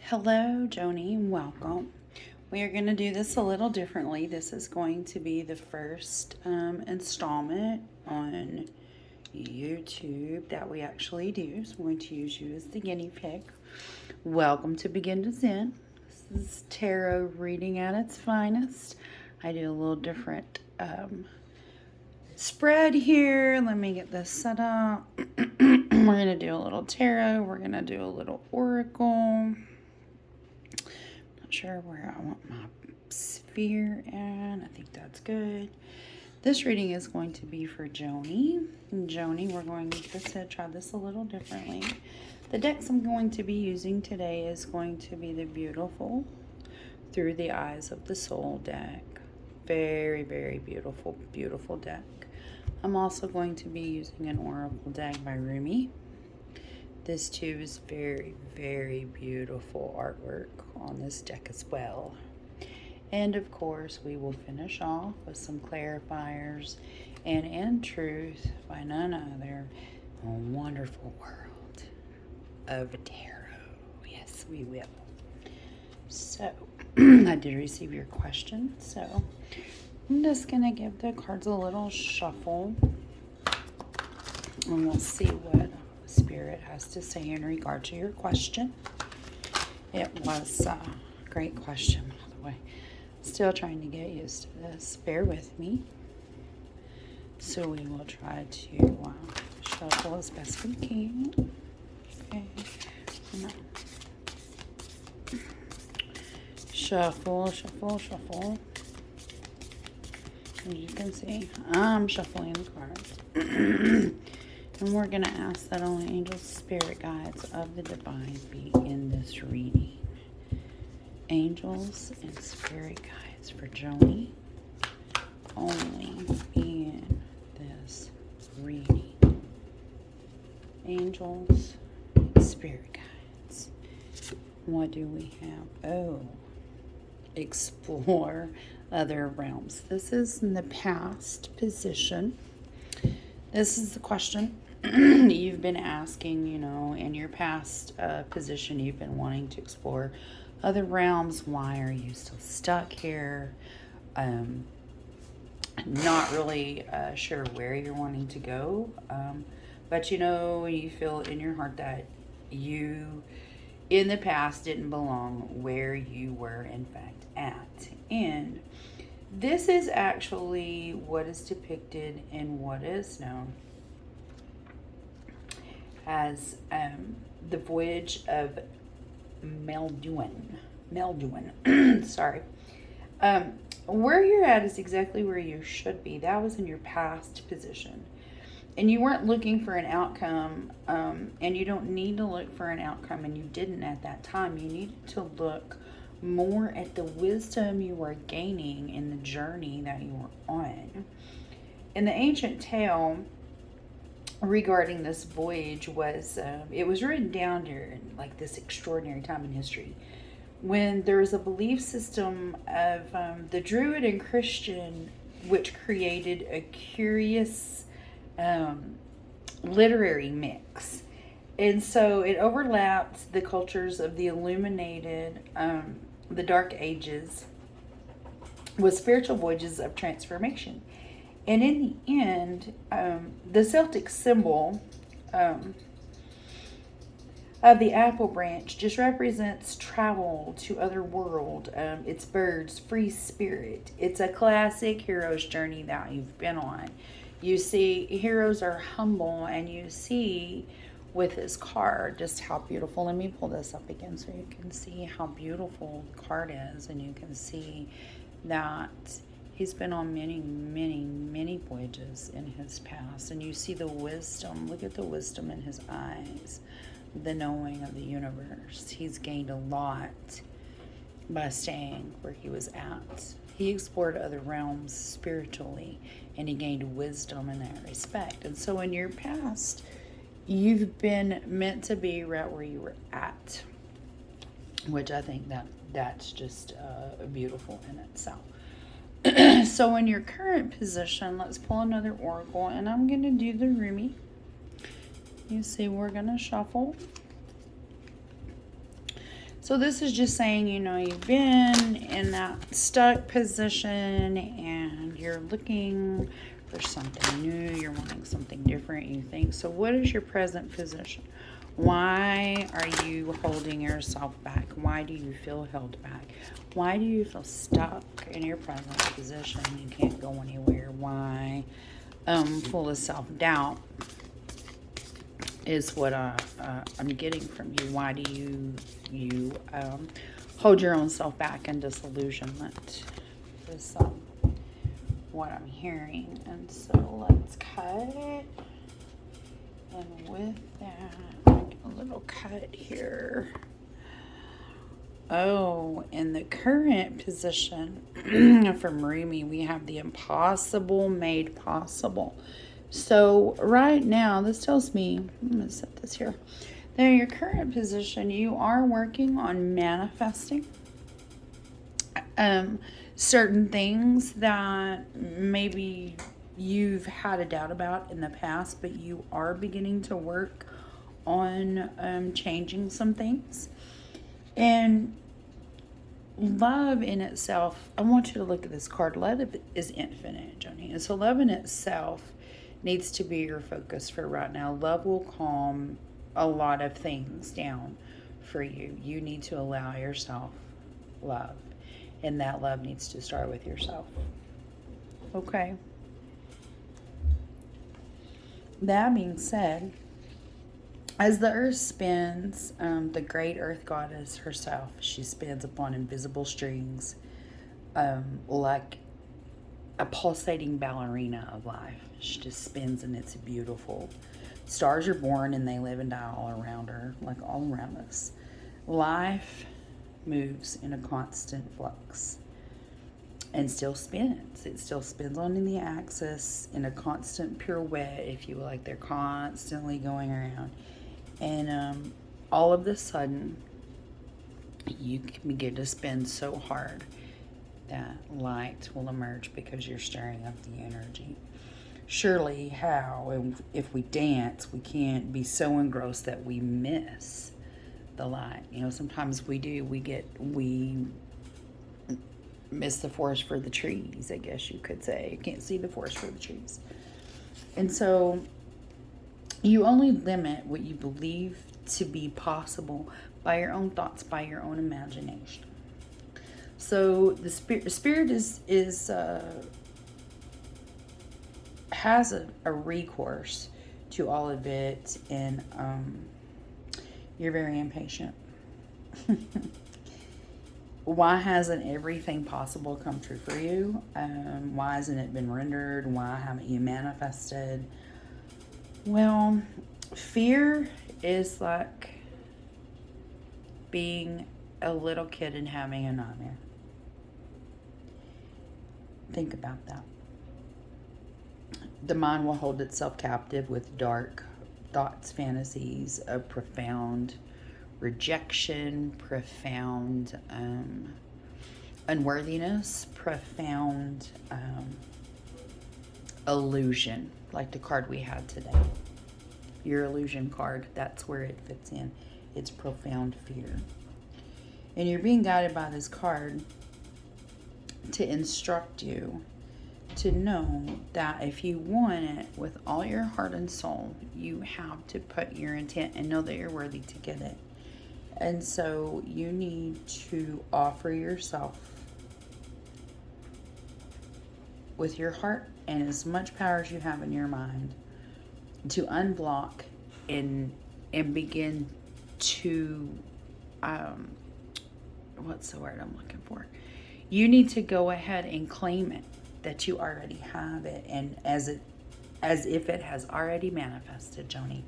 Hello, Joanie, and welcome. We are going to do this a little differently. This is going to be the first installment on YouTube that we actually do. So we're going to use you as the guinea pig. Welcome to Begin to Zen. This is tarot reading at its finest. I do a little different spread here. Let me get this set up. We're going to do a little tarot. We're going to do a little oracle. Not sure where I want my sphere and I think that's good. This reading is going to be for Joanie. Joanie, we're going to try this a little differently. The decks I'm going to be using today is going to be the beautiful Through the Eyes of the Soul deck. Very, very beautiful, beautiful deck. I'm also going to be using an oracle deck by Rumi. This too is very, very beautiful artwork on this deck as well. And of course, we will finish off with some clarifiers and In Truth by none other a wonderful world of tarot. Yes, we will. So, I did receive your question, so I'm just going to give the cards a little shuffle and we'll see what Spirit has to say in regard to your question. It was a great question, by the way. Still trying to get used to this. Bear with me. So we will try to shuffle as best we can. Okay. Shuffle, shuffle, shuffle. As you can see, I'm shuffling the cards. And we're going to ask that only angels, spirit guides of the divine be in this reading. Angels and spirit guides for Joanie only in this reading. Angels and spirit guides. What do we have? Oh, explore other realms. This is in the past position. This is the question you've been asking, in your past position, you've been wanting to explore other realms. Why are you still stuck here? Not really sure where you're wanting to go. But you feel in your heart that you, in the past, didn't belong where you were, in fact, at. And this is actually what is depicted in what is known as the voyage of Melduin. Sorry. Where you're at is exactly where you should be. That was in your past position. And you weren't looking for an outcome, and you don't need to look for an outcome, and you didn't at that time. You needed to look more at the wisdom you were gaining in the journey that you were on. In the ancient tale regarding this voyage was, it was written down during like this extraordinary time in history when there was a belief system of the Druid and Christian, which created a curious literary mix. And so it overlapped the cultures of the illuminated, the Dark Ages, with spiritual voyages of transformation. And in the end, the Celtic symbol of the apple branch just represents travel to other world. It's birds, free spirit. It's a classic hero's journey that you've been on. You see, heroes are humble, and you see with this card just how beautiful. Let me pull this up again so you can see how beautiful the card is, and you can see that he's been on many, many, many voyages in his past, and you see the wisdom. Look at the wisdom in his eyes, the knowing of the universe. He's gained a lot by staying where he was at. He explored other realms spiritually, and he gained wisdom in that respect. And so in your past, you've been meant to be right where you were at, which I think that's just beautiful in itself. So in your current position, let's pull another oracle, and I'm going to do the Rumi. You see, we're going to shuffle. So this is just saying, you know, you've been in that stuck position and you're looking for something new. You're wanting something different, you think. So what is your present position? Why are you holding yourself back? Why do you feel held back? Why do you feel stuck in your present position? You can't go anywhere. Why? Full of self-doubt is what I'm getting from you. Why do you hold your own self back in disillusionment? Is what I'm hearing. And so let's cut it. And with that, a little cut here. Oh, in the current position from Rumi, we have the impossible made possible. So right now, this tells me, I'm going to set this here. Now, your current position, you are working on manifesting certain things that maybe you've had a doubt about in the past, but you are beginning to work on changing some things. And love in itself, I want you to look at this card. Love is infinite, Joanie. And so love in itself needs to be your focus for right now. Love will calm a lot of things down for you. You need to allow yourself love. And that love needs to start with yourself. Okay. That being said, as the earth spins, the great earth goddess herself, she spins upon invisible strings, like a pulsating ballerina of life. She just spins and it's beautiful. Stars are born and they live and die all around her, like all around us. Life moves in a constant flux and still spins. It still spins on the axis in a constant pirouette, if you will, like they're constantly going around. And all of a sudden, you can begin to spin so hard that light will emerge because you're stirring up the energy. Surely, how, if we dance, we can't be so engrossed that we miss the light. You know, sometimes we do. We miss the forest for the trees, I guess you could say. You can't see the forest for the trees. And so you only limit what you believe to be possible by your own thoughts, by your own imagination. So the spirit has a recourse to all of it, and you're very impatient. Why hasn't everything possible come true for you? Why hasn't it been rendered? Why haven't you manifested? Well, fear is like being a little kid and having a nightmare. Think about that. The mind will hold itself captive with dark thoughts, fantasies of profound rejection, profound unworthiness, profound illusion, like the card we had today. Your illusion card, that's where it fits in. It's profound fear. And you're being guided by this card to instruct you to know that if you want it with all your heart and soul, you have to put your intent and know that you're worthy to get it. And so you need to offer yourself with your heart and as much power as you have in your mind to unblock and begin to what's the word I'm looking for? You need to go ahead and claim it, that you already have it, and as if it has already manifested, Joanie.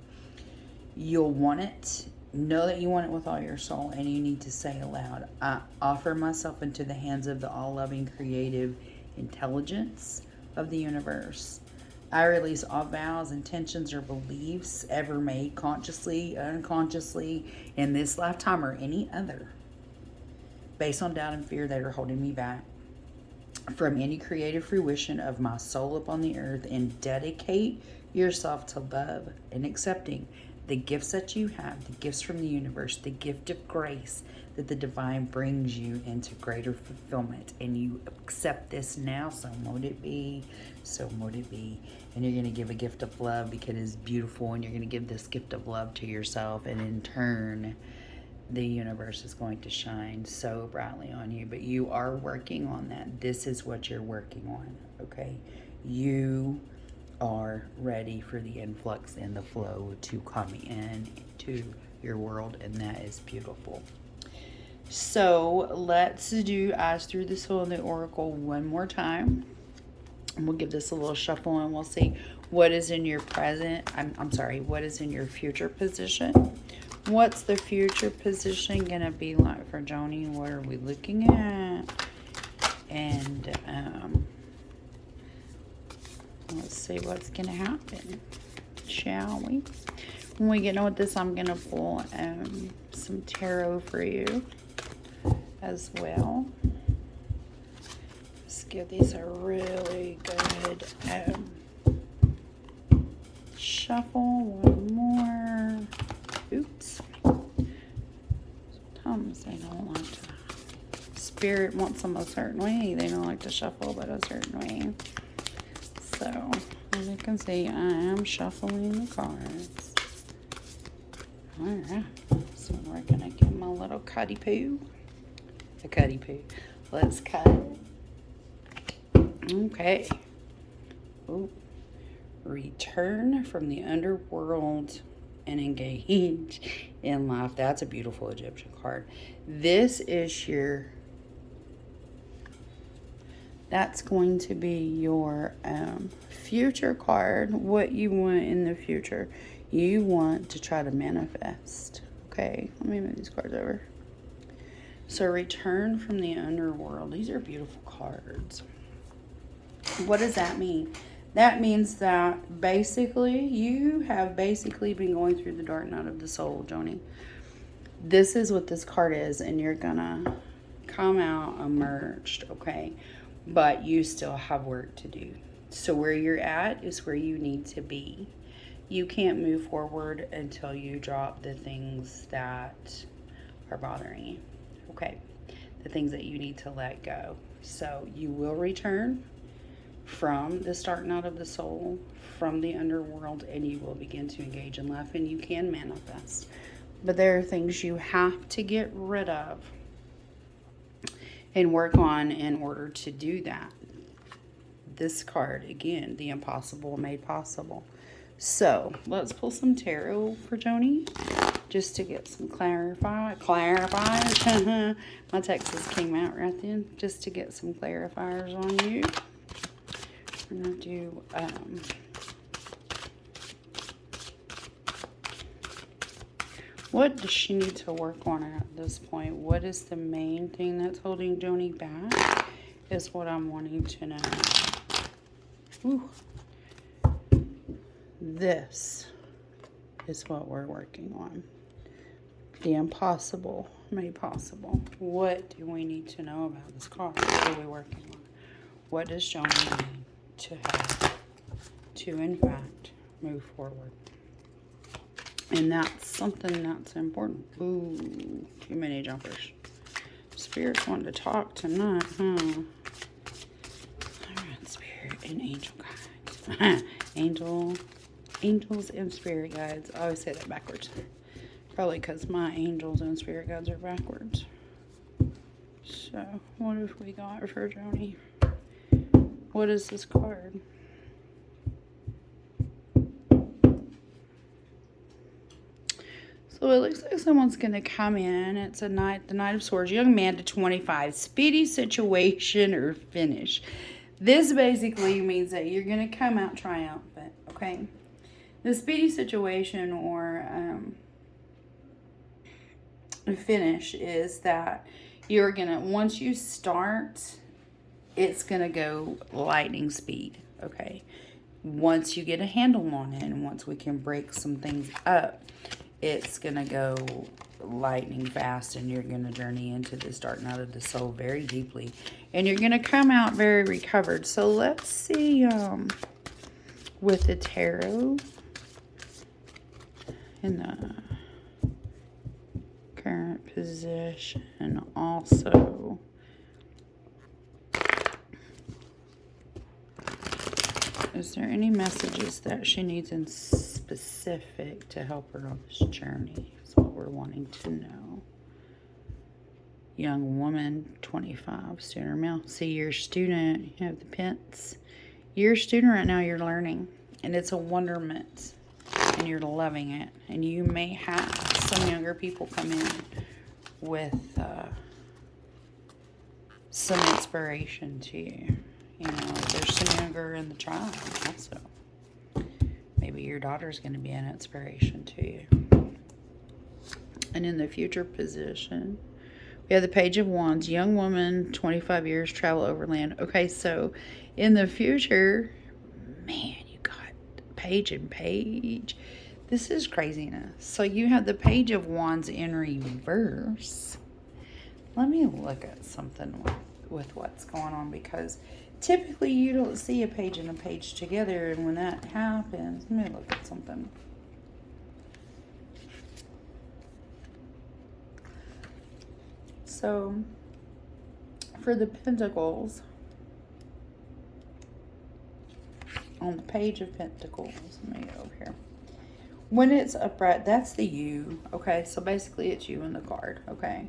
You'll want it. Know that you want it with all your soul, and you need to say aloud, I offer myself into the hands of the all-loving, creative intelligence of the universe. I release all vows, intentions, or beliefs ever made consciously, unconsciously, in this lifetime or any other, based on doubt and fear that are holding me back from any creative fruition of my soul upon the earth, and dedicate yourself to love and accepting the gifts that you have, the gifts from the universe, the gift of grace, that the divine brings you into greater fulfillment, and you accept this now. So mote it be, so mote it be. And you're going to give a gift of love because it's beautiful, and you're going to give this gift of love to yourself, and in turn the universe is going to shine so brightly on you. But you are working on that. This is what you're working on, okay? You are ready for the influx and the flow to come in to your world, and that is beautiful. So let's do Eyes Through the Soul and the Oracle one more time. And we'll give this a little shuffle, and we'll see what is in your present. I'm sorry, what is in your future position? What's the future position going to be like for Joanie? What are we looking at? And let's see what's going to happen, shall we? When we get done with this, I'm going to pull some tarot for you as well. Let's give these a really good shuffle. One more. Oops. Sometimes they don't like to. Spirit wants them a certain way. They don't like to shuffle but a certain way. So, as you can see, I am shuffling the cards. Alright. So we're going to give them a little cutty poo. A cutty poo. Let's cut it. Okay. Ooh. Return from the underworld and engage in life. That's a beautiful Egyptian card. This is your, that's going to be your future card. What you want in the future. You want to try to manifest. Okay, let me move these cards over. So return from the underworld. These are beautiful cards. What does that mean? That means that basically you have basically been going through the dark night of the soul, Joanie. This is what this card is, and you're gonna come out emerged, okay? But you still have work to do. So where you're at is where you need to be. You can't move forward until you drop the things that are bothering you, okay? The things that you need to let go. So you will return from the dark night of the soul, from the underworld, and you will begin to engage in life, and you can manifest. But there are things you have to get rid of and work on in order to do that. This card, again, the impossible made possible. So let's pull some tarot for Joanie, just to get some clarifiers. My Texas came out right then, just to get some clarifiers on you. We're going to do what does she need to work on at this point? What is the main thing that's holding Joanie back is what I'm wanting to know. Ooh. This is what we're working on. The impossible made possible. What do we need to know about this card? What are we working on? What does Joanie need to have to, in fact, move forward? And that's something that's important. Ooh, too many jumpers. Spirit's wanting to talk tonight, huh? Alright, Spirit and angel guides. Angels and spirit guides. I always say that backwards. Probably because my angels and spirit guides are backwards. So, what have we got for Joanie? What is this card? So it looks like someone's going to come in. It's the Knight of Swords. Young man to 25. Speedy situation or finish. This basically means that you're going to come out triumphant, okay? The speedy situation or finish is that you're going to, once you start, it's going to go lightning speed, okay? Once you get a handle on it and once we can break some things up, it's going to go lightning fast, and you're going to journey into this dark night of the soul very deeply. And you're going to come out very recovered. So let's see with the tarot in the current position also. Is there any messages that she needs in specific to help her on this journey? Is what we're wanting to know. Young woman, 25, student or male. See, you're a student. You have the pence. You're a student right now. You're learning. And it's a wonderment. And you're loving it. And you may have some younger people come in with some inspiration to you. You know, there's some younger in the tribe also. Maybe your daughter's going to be an inspiration to you. And in the future position, we have the Page of Wands. Young woman, 25 years, travel overland. Okay, so in the future, man, you got Page and Page. This is craziness. So you have the Page of Wands in reverse. Let me look at something with what's going on, because typically you don't see a page and a page together, and when that happens, let me look at something. So for the Pentacles, on the Page of Pentacles, let me get over here. When it's upright, that's the you, okay? So basically it's you in the card, okay?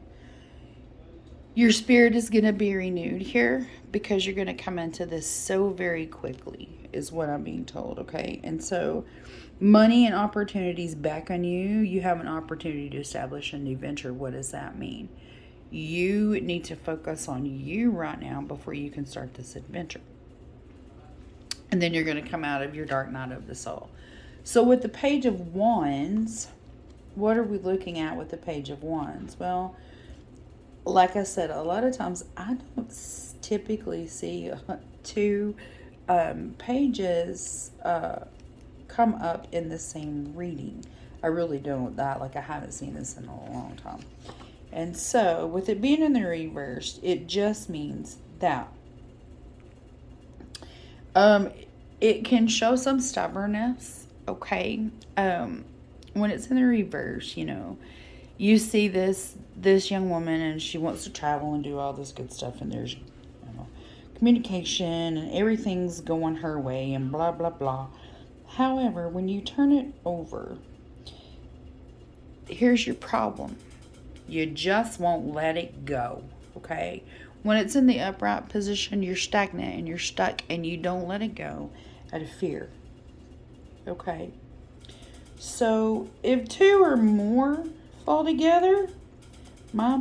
Your spirit is going to be renewed here because you're going to come into this so very quickly, is what I'm being told, okay? And so money and opportunities back on you. You have an opportunity to establish a new venture. What does that mean? You need to focus on you right now before you can start this adventure. And then you're going to come out of your dark night of the soul. So with the Page of Wands, what are we looking at with the Page of Wands? Well, like I said, a lot of times I don't typically see two pages come up in the same reading. I really don't. Like I haven't seen this in a long time. And so with it being in the reverse, it just means that it can show some stubbornness, okay? When it's in the reverse, you know, you see this young woman and she wants to travel and do all this good stuff, and there's, you know, communication and everything's going her way and blah blah blah. However, when you turn it over, here's your problem. You just won't let it go, okay? When it's in the upright position, you're stagnant and you're stuck and you don't let it go out of fear, okay? So if two or more fall together, my,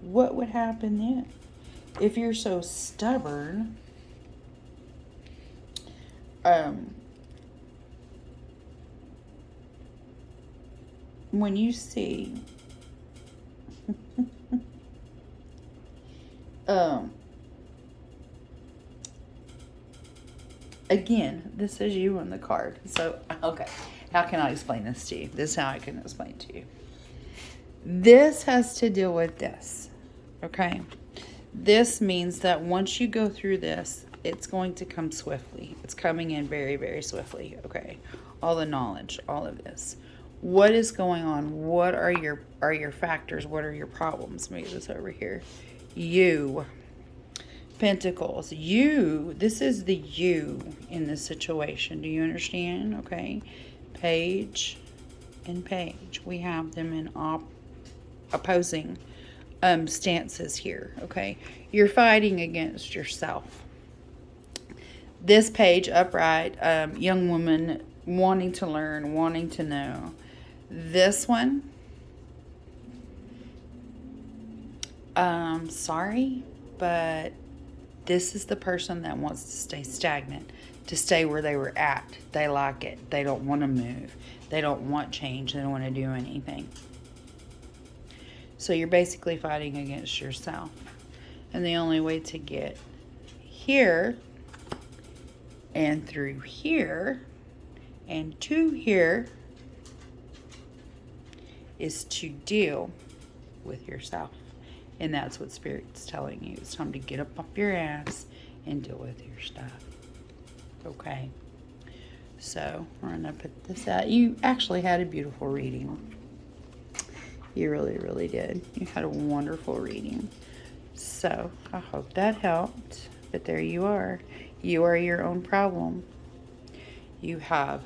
what would happen then? If you're so stubborn, when you see again, this is you on the card. So, okay, how can I explain this to you? This is how I can explain to you. This has to deal with this, okay? This means that once you go through this, it's going to come swiftly. It's coming in very, very swiftly, okay? All the knowledge, all of this. What is going on? What are your factors? What are your problems? Let me get this over here. You, Pentacles. You, this is the you in this situation. Do you understand? Okay. Page and Page. We have them in opposing stances here, okay? You're fighting against yourself. This Page, upright, young woman wanting to learn, wanting to know. This one, sorry, but this is the person that wants to stay stagnant, to stay where they were at. They like it. They don't want to move. They don't want change. They don't want to do anything. So you're basically fighting against yourself. And the only way to get here and through here and to here is to deal with yourself. And that's what Spirit's telling you. It's time to get up off your ass and deal with your stuff. Okay? So we're going to put this out. You actually had a beautiful reading. You really, really did. You had a wonderful reading. So I hope that helped. But there you are. You are your own problem. You have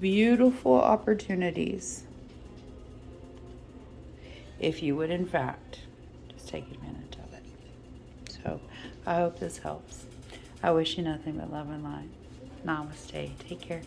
beautiful opportunities if you would, in fact, just take advantage of it. So I hope this helps. I wish you nothing but love and light. Namaste. Take care.